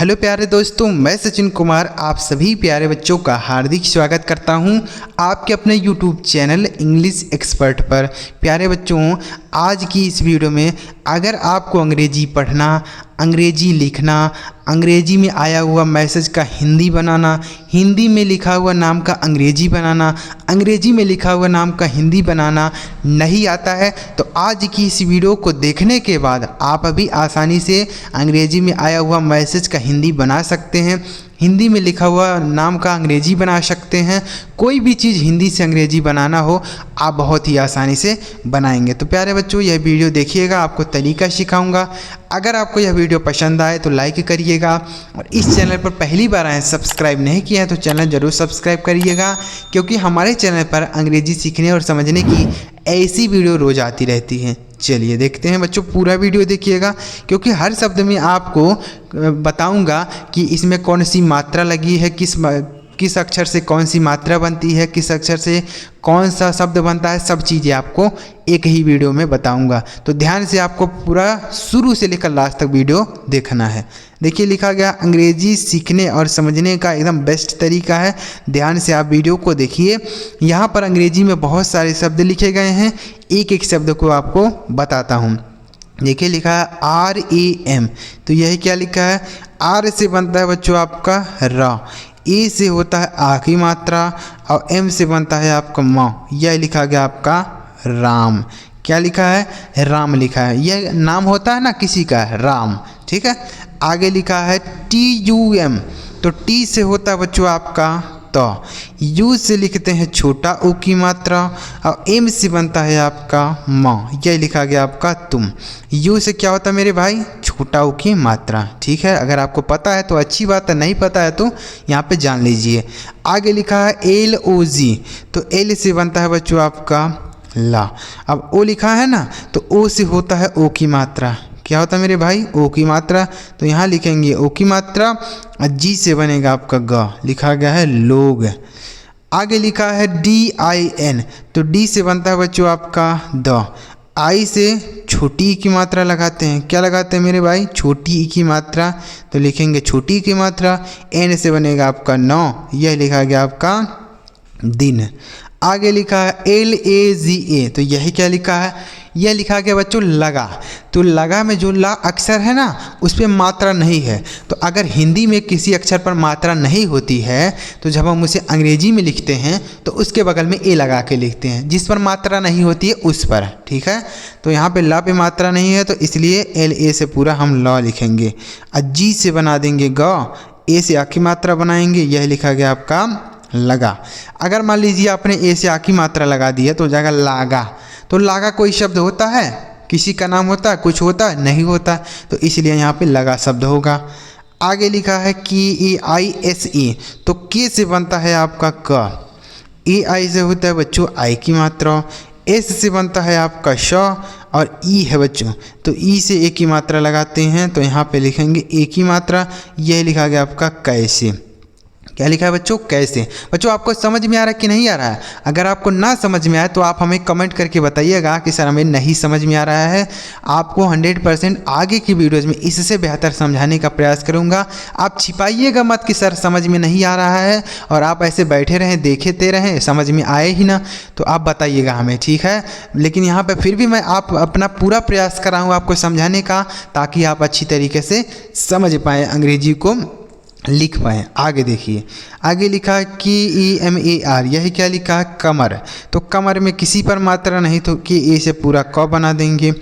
Hello प्यारे दोस्तों, मैं सचिन कुमार आप सभी प्यारे बच्चों का हार्दिक स्वागत करता हूं आपके अपने यूट्यूब चैनल इंग्लिश एक्सपर्ट पर। प्यारे बच्चों, आज की इस वीडियो में अगर आपको अंग्रेजी पढ़ना, अंग्रेजी लिखना, अंग्रेजी में आया हुआ मैसेज का हिंदी बनाना, हिंदी में लिखा हुआ नाम का अंग्रेजी बनाना, अंग्रेजी में लिखा हुआ नाम का हिंदी बनाना नहीं आता है तो आज की इस वीडियो को देखने के बाद आप अभी आसानी से अंग्रेजी में आया हुआ मैसेज का हिंदी बना सकते हैं, हिंदी में लिखा हुआ नाम का अंग्रेजी बना सकते हैं। कोई भी चीज़ हिंदी से अंग्रेजी बनाना हो आप बहुत ही आसानी से बनाएंगे। तो प्यारे बच्चों, यह वीडियो देखिएगा, आपको तरीका सिखाऊंगा। अगर आपको यह वीडियो पसंद आए तो लाइक करिएगा और इस चैनल पर पहली बार आए सब्सक्राइब नहीं किया है तो चैनल ज़रूर सब्सक्राइब करिएगा, क्योंकि हमारे चैनल पर अंग्रेजी सीखने और समझने की ऐसी वीडियो रोज़ आती रहती है। चलिए देखते हैं बच्चों, पूरा वीडियो देखिएगा, क्योंकि हर शब्द में आपको बताऊंगा कि इसमें कौन सी मात्रा लगी है, किस अक्षर से कौन सी मात्रा बनती है, किस अक्षर से कौन सा शब्द बनता है, सब चीज़ें आपको एक ही वीडियो में बताऊंगा। तो ध्यान से आपको पूरा शुरू से लेकर लास्ट तक वीडियो देखना है। देखिए लिखा गया अंग्रेजी सीखने और समझने का एकदम बेस्ट तरीका है। ध्यान से आप वीडियो को देखिए। यहाँ पर अंग्रेजी में बहुत सारे शब्द लिखे गए हैं, एक एक शब्द को आपको बताता हूँ। देखिए लिखा है RAM, तो यही क्या लिखा है, R से बनता है बच्चों आपका र, ए से होता है आ की मात्रा और M से बनता है आपका म। यह लिखा गया आपका राम। क्या लिखा है, राम लिखा है। यह नाम होता है ना किसी का, राम, ठीक है। आगे लिखा है TUM, तो T से होता है बच्चों आपका तो, U से लिखते हैं छोटा ऊ की मात्रा और M से बनता है आपका म। यह लिखा गया आपका तुम। U से क्या होता है मेरे भाई, छोटा ऊ की मात्रा, ठीक है। अगर आपको पता है तो अच्छी बात है, नहीं पता है तो यहाँ पे जान लीजिए। आगे लिखा है LOG, तो L से बनता है बच्चों आपका ला। अब O लिखा है ना, तो O से होता है ओ की मात्रा। क्या होता है मेरे भाई, ओ की मात्रा, तो यहाँ लिखेंगे ओ की मात्रा और जी से बनेगा आपका ग, लिखा गया है लोग। आगे लिखा है DIN, तो डी से बनता है बच्चों आपका द, आई से छोटी ई की मात्रा लगाते हैं। क्या लगाते हैं मेरे भाई, छोटी ई की मात्रा, तो लिखेंगे छोटी की मात्रा। एन से बनेगा आपका 9, यह लिखा गया आपका दिन। आगे लिखा है LAGA, तो यही क्या लिखा है, यह लिखा गया बच्चों लगा। तो लगा में जो ला अक्षर है ना उस पर मात्रा नहीं है। तो अगर हिंदी में किसी अक्षर पर मात्रा नहीं होती है तो जब हम उसे अंग्रेजी में लिखते हैं तो उसके बगल में ए लगा के लिखते हैं, जिस पर मात्रा नहीं होती है उस पर, ठीक है। तो यहाँ पे ला पे मात्रा नहीं है तो इसलिए LA से पूरा हम लॉ लिखेंगे। जी से बना देंगे ग, ए से आ की मात्रा बनाएंगे, यह लिखा गया आपका लगा। अगर मान लीजिए आपने ए से आ की मात्रा लगा दी है तो हो जाएगा लागा। तो लागा कोई शब्द होता है, किसी का नाम होता है, कुछ होता है, नहीं होता, तो इसलिए यहाँ पे लगा शब्द होगा। आगे लिखा है KAISE, तो के से बनता है आपका क, AI से होता है बच्चों आई की मात्रा, S से बनता है आपका श और ई है बच्चों, तो ई से ए की मात्रा लगाते हैं तो यहाँ पे लिखेंगे ए की मात्रा। यह लिखा गया आपका कैसे। क्या लिखा है बच्चों, कैसे। बच्चों आपको समझ में आ रहा है कि नहीं आ रहा है। अगर आपको ना समझ में आए तो आप हमें कमेंट करके बताइएगा कि सर हमें नहीं समझ में आ रहा है। आपको 100% आगे की वीडियोज़ में इससे बेहतर समझाने का प्रयास करूंगा। आप छिपाइएगा मत कि सर समझ में नहीं आ रहा है और आप ऐसे बैठे रहें देखते रहें, समझ में आए ही ना, तो आप बताइएगा हमें, ठीक है। लेकिन यहाँ पर फिर भी मैं आप अपना पूरा प्रयास कर रहा हूँ आपको समझाने का, ताकि आप अच्छी तरीके से समझ पाएँ, अंग्रेजी को लिख पाएँ। आगे देखिए, आगे लिखा है KEMAR, यही क्या लिखा है, कमर। तो कमर में किसी पर मात्रा नहीं तो KA से पूरा क बना देंगे,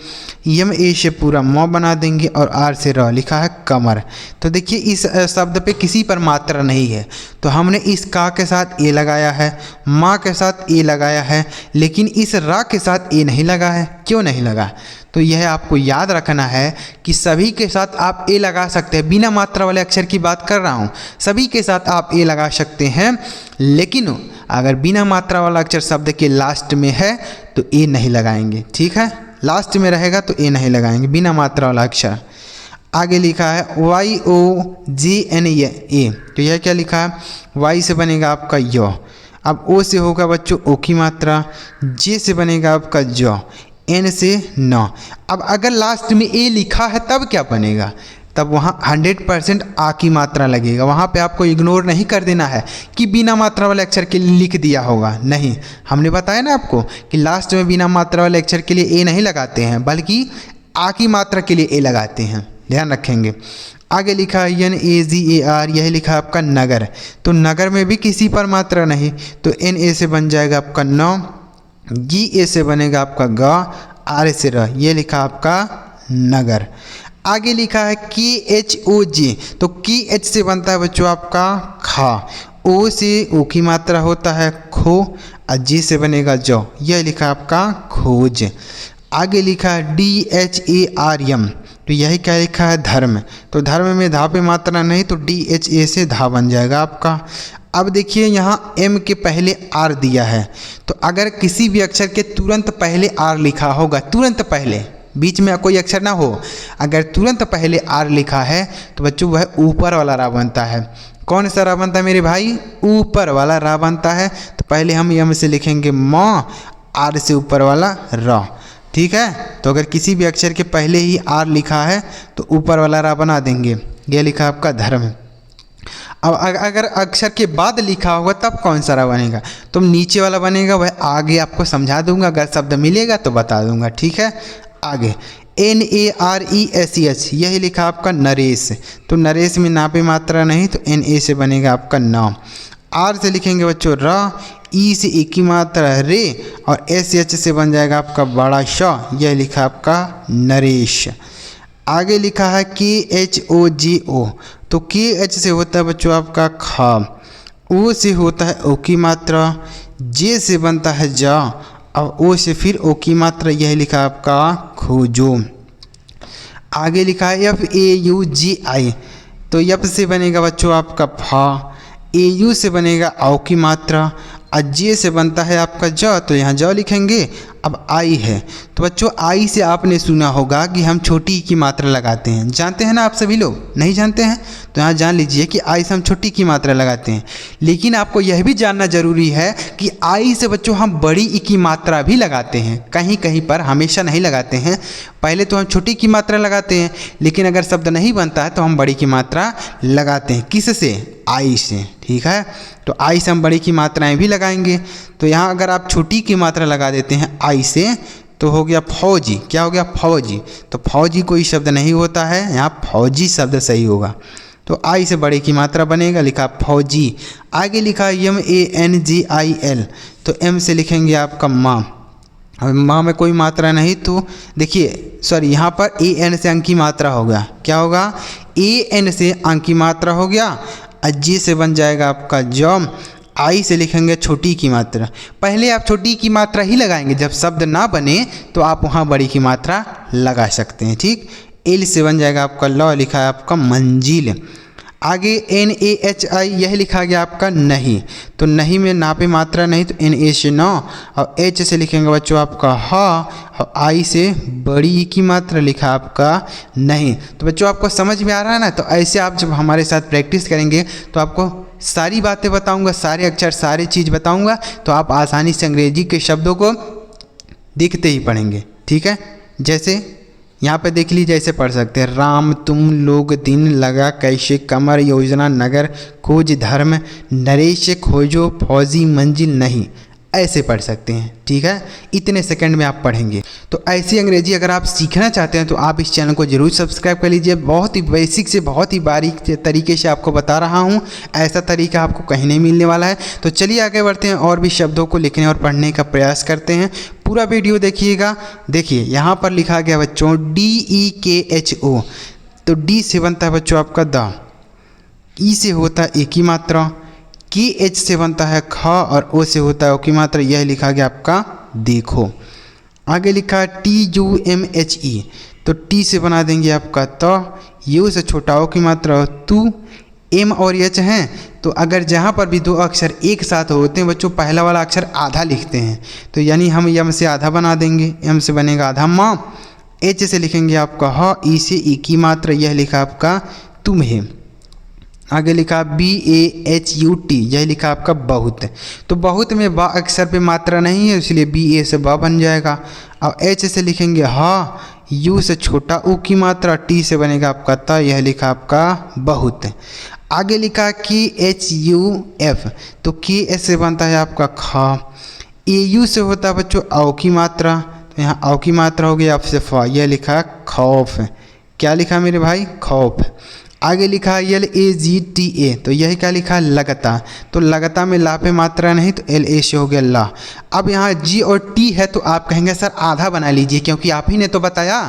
MA से पूरा म बना देंगे और R से र, लिखा है कमर। तो देखिए इस शब्द पे किसी पर मात्रा नहीं है तो हमने इस का के साथ ए लगाया है, माँ के साथ ए लगाया है, लेकिन इस रा के साथ ए नहीं लगा है। क्यों नहीं लगा, तो यह आपको याद रखना है कि सभी के साथ आप ए लगा सकते हैं। बिना मात्रा वाले अक्षर की बात कर रहा हूँ, सभी के साथ आप ए लगा सकते हैं, लेकिन अगर बिना मात्रा वाला अक्षर शब्द के लास्ट में है तो ए नहीं लगाएंगे, ठीक है। लास्ट में रहेगा तो ए नहीं लगाएंगे, बिना मात्रा वाला अक्षर। आगे लिखा है YOGNA, तो यह क्या लिखा है, वाई से बनेगा आपका यो, अब ओ से होगा बच्चों ओ की मात्रा, जे से बनेगा आपका जो, एन से न। अब अगर लास्ट में ए लिखा है तब क्या बनेगा, तब वहाँ 100% आ की मात्रा लगेगा। वहाँ पे आपको इग्नोर नहीं कर देना है कि बिना मात्रा वाले अक्षर के लिए लिख दिया होगा, नहीं। हमने बताया ना आपको कि लास्ट में बिना मात्रा वाले अक्षर के लिए ए नहीं लगाते हैं, बल्कि आ की मात्रा के लिए ए लगाते हैं, ध्यान रखेंगे। आगे लिखा है NAGAR, यह लिखा आपका नगर। तो नगर में भी किसी पर मात्रा नहीं, तो NA से बन जाएगा आपका नौ, GA से बनेगा आपका ग, R से र, ये लिखा आपका नगर। आगे लिखा है KHOJ, तो KH से बनता है बच्चों आपका खा, O से ओ की मात्रा होता है खो, और J से बनेगा जो, यह लिखा आपका खोज। आगे लिखा है DHARM, तो यही क्या लिखा है धर्म। तो धर्म में धा पे मात्रा नहीं, तो DHA से धा बन जाएगा आपका। अब देखिए यहाँ M के पहले R दिया है, तो अगर किसी भी अक्षर के तुरंत पहले R लिखा होगा, तुरंत पहले, बीच में कोई अक्षर ना हो, अगर तुरंत पहले R लिखा है तो बच्चों वह ऊपर वाला रा बनता है। कौन सा रा बनता है मेरे भाई? ऊपर वाला रा बनता है। तो पहले हम M से लिखेंगे म, R से ऊपर वाला र, ठीक है। तो अगर किसी भी अक्षर के पहले ही R लिखा है तो ऊपर वाला रा बना देंगे, यह लिखा आपका धर्म। अब अगर अक्षर के बाद लिखा होगा तब कौन सा रा बनेगा? तो नीचे वाला बनेगा, वह आगे आपको समझा दूंगा, अगर शब्द मिलेगा तो बता दूंगा, ठीक है। आगे NARESH, यही लिखा आपका नरेश। तो नरेश में ना पे मात्रा नहीं, तो NA से बनेगा आपका नाम। R से लिखेंगे बच्चों र, E से एक की मात्रा रे, और SH से बन जाएगा आपका बड़ा श, यह लिखा आपका नरेश। आगे लिखा है KHOJO, तो KH से होता है बच्चों आपका खा, O से होता है ओ की मात्रा, J से बनता है जा, और O से फिर ओ की मात्रा, यह लिखा आपका खोजो। आगे लिखा है FAUGI, तो यप से बनेगा बच्चों आपका फा, AU से बनेगा औ की मात्रा, और J से बनता है आपका ज, तो यहाँ ज लिखेंगे। अब आई है, तो बच्चों आई से आपने सुना होगा कि हम छोटी ई की मात्रा लगाते हैं, जानते हैं ना आप सभी लोग? नहीं जानते हैं तो यहाँ जान लीजिए कि आई से हम छोटी की मात्रा लगाते हैं। लेकिन आपको यह भी जानना जरूरी है कि आई से बच्चों हम बड़ी ई की मात्रा भी लगाते हैं, कहीं कहीं पर, हमेशा नहीं लगाते हैं। पहले तो हम छोटी की मात्रा लगाते हैं, लेकिन अगर शब्द नहीं बनता है तो हम बड़ी की मात्रा लगाते हैं। किससे? आई से, ठीक है। तो आई से हम बड़ी की मात्राएं भी लगाएंगे। तो यहाँ अगर आप छोटी की मात्रा लगा देते हैं आई से, तो हो गया फौजी। क्या हो गया? फौजी। तो फौजी कोई शब्द नहीं होता है, यहाँ फौजी शब्द सही होगा। तो आई से बड़े की मात्रा बनेगा, लिखा फौजी। आगे लिखा MANGIL, तो M से लिखेंगे आपका माँ। अब माँ में कोई मात्रा नहीं, तो देखिए सॉरी, यहाँ पर AN से अंक की मात्रा होगा। क्या होगा? AN से अंक की मात्रा हो गया, J से बन जाएगा आपका जॉम। आई से लिखेंगे छोटी की मात्रा। पहले आप छोटी की मात्रा ही लगाएंगे, जब शब्द ना बने तो आप वहाँ बड़ी की मात्रा लगा सकते हैं, ठीक। एल से बन जाएगा आपका लॉ, लिखा है आपका मंजिल। आगे NAHI, यह लिखा गया आपका नहीं। तो नहीं में ना पे मात्रा नहीं, तो NA से नौ, और H से लिखेंगे बच्चों आपका हा, और आई से बड़ी की मात्रा, लिखा आपका नहीं। तो बच्चों आपको समझ में आ रहा है ना? तो ऐसे आप जब हमारे साथ प्रैक्टिस करेंगे तो आपको सारी बातें बताऊंगा, सारे अक्षर, सारी चीज़ बताऊंगा, तो आप आसानी से अंग्रेजी के शब्दों को देखते ही पढ़ेंगे, ठीक है। जैसे यहाँ पे देख लीजिए, ऐसे पढ़ सकते हैं, राम तुम लोग दिन लगा कैसे, कमर योजना नगर, खोज धर्म, नरेश खोजो, फौजी मंजिल नहीं, ऐसे पढ़ सकते हैं, ठीक है। इतने सेकंड में आप पढ़ेंगे। तो ऐसी अंग्रेजी अगर आप सीखना चाहते हैं तो आप इस चैनल को जरूर सब्सक्राइब कर लीजिए। बहुत ही बेसिक से बहुत ही बारीक तरीके से आपको बता रहा हूँ, ऐसा तरीका आपको कहीं नहीं मिलने वाला है। तो चलिए आगे बढ़ते हैं और भी शब्दों को लिखने और पढ़ने का प्रयास करते हैं। पूरा वीडियो देखिएगा। देखिए यहाँ पर लिखा गया बच्चों DEKHO, तो डी से बनता है बच्चों आपका द, ई से होता है एक की मात्रा, KH से बनता है खा, और ओ से होता है ओ की मात्रा, यह लिखा गया आपका देखो। आगे लिखा है TUMHE, तो टी से बना देंगे आपका त, यू से छोटा ओ की मात्रा तू, M और H हैं। तो अगर जहाँ पर भी दो अक्षर एक साथ होते हैं बच्चों, पहला वाला अक्षर आधा लिखते हैं, तो यानी हम M से आधा बना देंगे, M से बनेगा आधा माँ। H से लिखेंगे आपका ह, ई से ई की मात्रा, यह लिखा आपका तुम्हें। आगे लिखा BAHUT, यह लिखा आपका बहुत। तो बहुत में बा अक्षर पे मात्रा नहीं है, इसलिए BA से बा बन जाएगा। और H से लिखेंगे हा, यू से छोटा ऊ की मात्रा, टी से बनेगा आपका त, यह लिखा आपका बहुत। आगे लिखा कि एच यू एफ, तो की एस से बनता है आपका ख। ए यू से होता है बच्चों औ की मात्रा, तो यहाँ औ की मात्रा हो गई आपसे फ, यह लिखा है खौफ। क्या लिखा मेरे भाई? खौफ। आगे लिखा है L A G T A, तो यही क्या लिखा है? लगता। तो लगता में ला पे मात्रा नहीं, तो एल ए से हो गया ला। अब यहाँ जी और टी है तो आप कहेंगे सर आधा बना लीजिए, क्योंकि आप ही ने तो बताया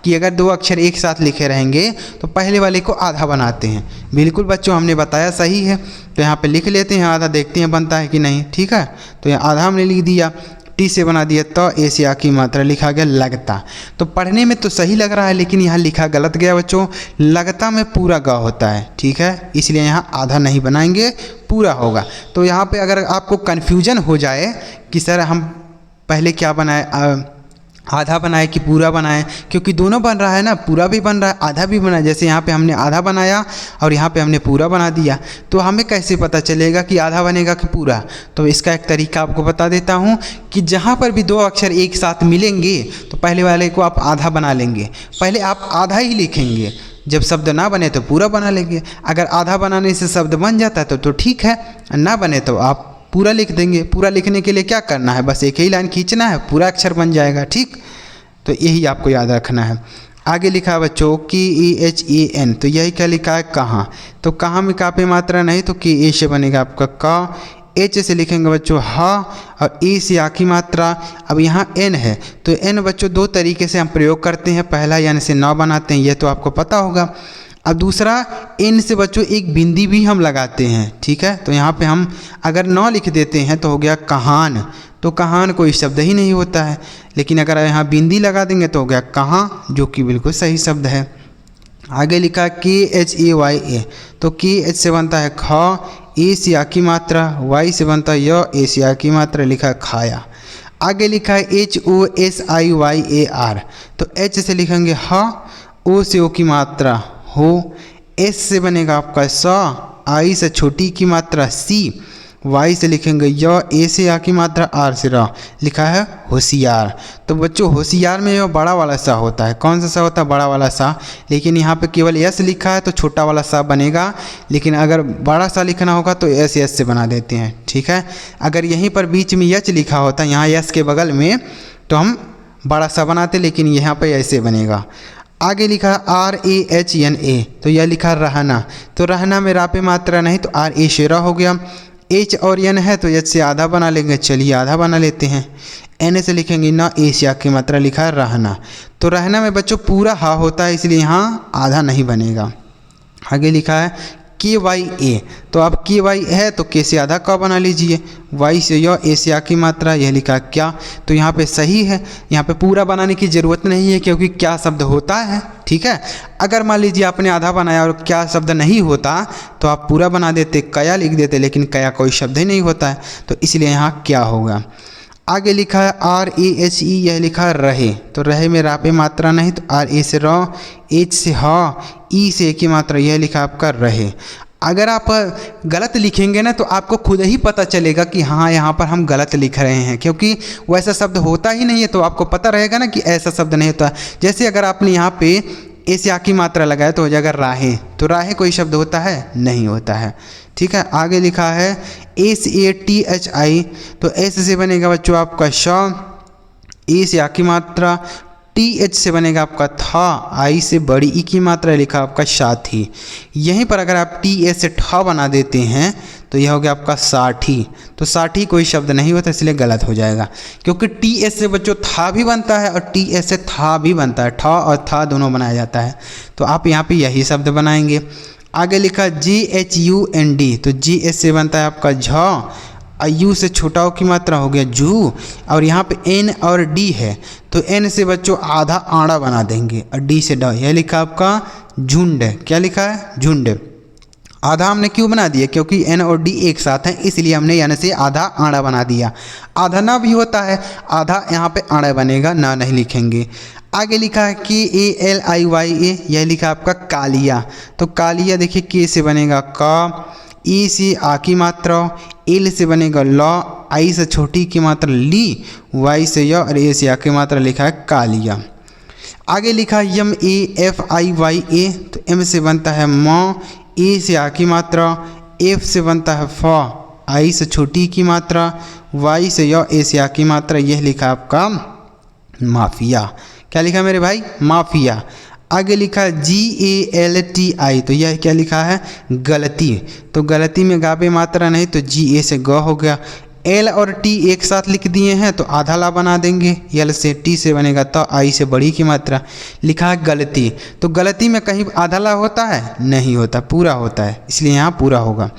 कि अगर दो अक्षर एक साथ लिखे रहेंगे तो पहले वाले को आधा बनाते हैं। बिल्कुल बच्चों, हमने बताया सही है। तो यहाँ पे लिख लेते हैं आधा, देखते हैं बनता है कि नहीं। ठीक है, तो यहाँ आधा हमने लिख दिया, टी से बना दिया तो ए से आ की मात्रा, लिखा गया लगता। तो पढ़ने में तो सही लग रहा है, लेकिन यहाँ लिखा गलत गया बच्चों। लगता में पूरा ग होता है, ठीक है, इसलिए यहाँ आधा नहीं बनाएंगे, पूरा होगा। तो यहाँ पे अगर आपको कन्फ्यूजन हो जाए कि सर हम पहले क्या बनाए, आधा बनाए कि पूरा बनाए, क्योंकि दोनों बन रहा है ना, पूरा भी बन रहा है आधा भी बना है। जैसे यहाँ पे हमने आधा बनाया और यहाँ पे हमने पूरा बना दिया, तो हमें कैसे पता चलेगा कि आधा बनेगा कि पूरा? तो इसका एक तरीका आपको बता देता हूँ कि जहाँ पर भी दो अक्षर एक साथ मिलेंगे तो पहले वाले को आप आधा बना लेंगे। पहले आप आधा ही लिखेंगे, जब शब्द ना बने तो पूरा बना लेंगे। अगर आधा बनाने से शब्द बन जाता है तो ठीक है, ना बने तो आप पूरा लिख देंगे। पूरा लिखने के लिए क्या करना है? बस एक ही लाइन खींचना है, पूरा अक्षर बन जाएगा। ठीक, तो यही आपको याद रखना है। आगे लिखा है बच्चों की ई एच ई एन, तो यही क्या लिखा है? कहाँ। तो कहाँ में का पे मात्रा नहीं, तो की ए से बनेगा आपका का। एच से लिखेंगे बच्चों हा, और ई से आ की मात्रा। अब यहाँ एन है, तो एन बच्चों दो तरीके से हम प्रयोग करते हैं। पहला यानी से नौ बनाते हैं, यह तो आपको पता होगा। अब दूसरा एन से बच्चों एक बिंदी भी हम लगाते हैं। ठीक है, तो यहाँ पे हम अगर नौ लिख देते हैं तो हो गया कहान, तो कहान कोई शब्द ही नहीं होता है। लेकिन अगर यहाँ बिंदी लगा देंगे तो हो गया कहाँ, जो कि बिल्कुल सही शब्द है। आगे लिखा के एच ए वाई ए, तो के एच से बनता है ख, ए से आ की मात्रा, वाई से बनता है य, ए से आ की मात्रा, लिखा है खाया। आगे लिखा है H O S I Y A R, तो एच से लिखेंगे ह, ओ से ओ की मात्रा हो, एस से बनेगा आपका स, आई से छोटी की मात्रा सी, वाई से लिखेंगे य, ए से आ की मात्रा, आर से र, लिखा है होशियार। तो बच्चों होशियार में यह बड़ा वाला सा होता है। कौन सा सा होता है? बड़ा वाला सा। लेकिन यहाँ पे केवल यस लिखा है तो छोटा वाला सा बनेगा, लेकिन अगर बड़ा सा लिखना होगा तो एस यस से बना देते हैं। ठीक है, अगर यहीं पर बीच में यच लिखा होता, यहाँ यस के बगल में, तो हम बड़ा सा बनाते, लेकिन यहाँ पर ऐसे बनेगा। आगे लिखा R A H N A, तो यह लिखा रहना, तो रहना में रा पे मात्रा नहीं, तो आर ए शेरा हो गया। एच और एन है तो एच से आधा बना लेंगे, चलिए आधा बना लेते हैं। एन से लिखेंगे ना, ए से आ की मात्रा, लिखा है रहना। तो रहना में बच्चों पूरा हा होता है, इसलिए यहाँ आधा नहीं बनेगा। आगे लिखा है के वाई ए, तो अब के वाई है तो के से आधा का बना लीजिए, वाई से य, ए से आ की मात्रा, यह लिखा क्या, तो यहाँ पे सही है। यहाँ पे पूरा बनाने की ज़रूरत नहीं है, क्योंकि क्या शब्द होता है। ठीक है, अगर मान लीजिए आपने आधा बनाया और क्या शब्द नहीं होता तो आप पूरा बना देते, कया लिख देते, लेकिन कया कोई शब्द ही नहीं होता है, तो इसलिए यहाँ क्या होगा। आगे लिखा है आर ए एच ई, यह लिखा है रहे, तो रहे में रा पे मात्रा नहीं, तो आर ए से र, एच से हा, ई से की मात्रा, यह लिखा आपका रहे। अगर आप गलत लिखेंगे ना तो आपको खुद ही पता चलेगा कि हाँ यहाँ पर हम गलत लिख रहे हैं, क्योंकि वैसा शब्द होता ही नहीं है, तो आपको पता रहेगा ना कि ऐसा शब्द नहीं होता। जैसे अगर आपने यहाँ पे ए से आ की मात्रा लगाया तो हो जाएगा राहे, तो राहे कोई शब्द होता है? नहीं होता है। ठीक है, आगे लिखा है S A T H I, तो एस से बनेगा बच्चों आपका श, ए से आ की मात्रा, टी एच से बनेगा आपका था, आई से बड़ी ई की मात्रा, लिखा आपका साथी। यहीं पर अगर आप टी एच से ठा बना देते हैं तो यह हो गया आपका साठी, तो साठी कोई शब्द नहीं होता, इसलिए गलत हो जाएगा। क्योंकि टी एच से बच्चों था भी बनता है और टी एच से था भी बनता है, ठा और था दोनों बनाया जाता है, तो आप यहाँ पे यही शब्द बनाएंगे। आगे लिखा G H U N D, तो जी एच से बनता है आपका झ, यू से छोटा की मात्रा हो गया जू, और यहाँ पे एन और डी है तो एन से बच्चों आधा आड़ा बना देंगे और डी से ड, यह लिखा आपका झुंड। क्या लिखा है? झुंड। आधा हमने क्यों बना दिया? क्योंकि एन और डी एक साथ हैं, इसलिए हमने एन से आधा आड़ा बना दिया। आधा ना भी होता है, आधा यहाँ पे आड़ा बनेगा, ना नहीं लिखेंगे। आगे लिखा है के ए एल आई वाई ए, यह लिखा आपका कालिया, तो कालिया देखिए के से बनेगा का, ई से आ की मात्रा, एल से बनेगा लॉ, आई से छोटी की मात्रा ली, वाई से य और ए से आ की मात्रा, लिखा है कालिया। आगे लिखा MAFIYA, तो M से बनता है म, A से आ की मात्रा, F से बनता है फ, I से छोटी की मात्रा, Y से य, A से आ की मात्रा। यह लिखा आपका माफिया। क्या लिखा मेरे भाई? माफिया। आगे लिखा GALTI, तो यह क्या लिखा है? गलती। तो गलती में गा पे मात्रा नहीं, तो GA से ग हो गया। L और T एक साथ लिख दिए हैं तो आधा ला बना देंगे, L से T से बनेगा तो I से बड़ी की मात्रा। लिखा है गलती, तो गलती में कहीं आधा ला होता है? नहीं होता, पूरा होता है, इसलिए यहाँ पूरा होगा।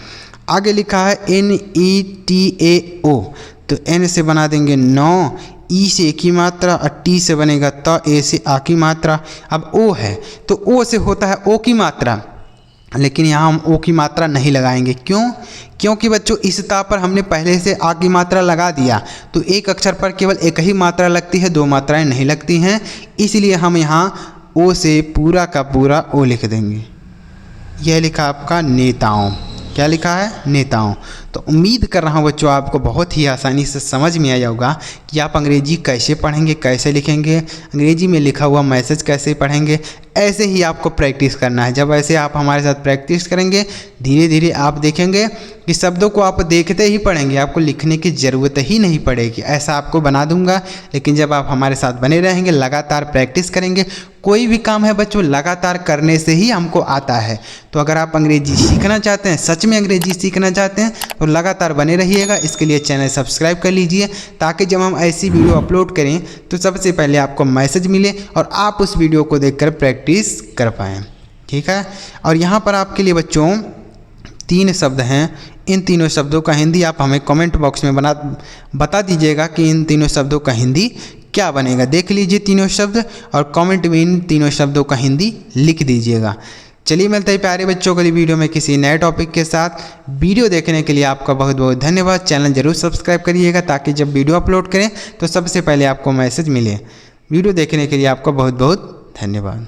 आगे लिखा है NETAO, तो N से बना देंगे 9, ई से एक ही मात्रा और टी से बनेगा त, ए से आ की मात्रा। अब ओ है तो ओ से होता है ओ की मात्रा, लेकिन यहाँ हम ओ की मात्रा नहीं लगाएंगे। क्यों? क्योंकि बच्चों इस ता पर हमने पहले से आ की मात्रा लगा दिया, तो एक अक्षर पर केवल एक ही मात्रा लगती है, दो मात्राएं नहीं लगती हैं, इसलिए हम यहाँ ओ से पूरा का पूरा ओ लिख देंगे। यह लिखा आपका नेताओं। क्या लिखा है? नेताओं। तो उम्मीद कर रहा हूँ बच्चों आपको बहुत ही आसानी से समझ में आया होगा कि आप अंग्रेजी कैसे पढ़ेंगे, कैसे लिखेंगे, अंग्रेजी में लिखा हुआ मैसेज कैसे पढ़ेंगे। ऐसे ही आपको प्रैक्टिस करना है। जब ऐसे आप हमारे साथ प्रैक्टिस करेंगे, धीरे धीरे आप देखेंगे कि शब्दों को आप देखते ही पढ़ेंगे, आपको लिखने की ज़रूरत ही नहीं पड़ेगी। ऐसा आपको बना दूंगा, लेकिन जब आप हमारे साथ बने रहेंगे, लगातार प्रैक्टिस करेंगे, कोई भी काम है बच्चों लगातार करने से ही हमको आता है। तो अगर आप अंग्रेजी सीखना चाहते हैं, सच में अंग्रेजी सीखना चाहते हैं, तो लगातार बने रहिएगा। इसके लिए चैनल सब्सक्राइब कर लीजिए, ताकि जब हम ऐसी वीडियो अपलोड करें तो सबसे पहले आपको मैसेज मिले और आप उस वीडियो को देखकर प्रैक्टिस कर पाएँ। ठीक है। और यहाँ पर आपके लिए बच्चों 3 शब्द हैं। इन तीनों शब्दों का हिंदी आप हमें कमेंट बॉक्स में बता दीजिएगा कि इन तीनों शब्दों का हिंदी क्या बनेगा। देख लीजिए तीनों शब्द और कमेंट में इन तीनों शब्दों का हिंदी लिख दीजिएगा। चलिए मिलते हैं प्यारे बच्चों अगली वीडियो में किसी नए टॉपिक के साथ। वीडियो देखने के लिए आपका बहुत बहुत धन्यवाद। चैनल जरूर सब्सक्राइब करिएगा, ताकि जब वीडियो अपलोड करें तो सबसे पहले आपको मैसेज मिले। वीडियो देखने के लिए आपका बहुत बहुत धन्यवाद।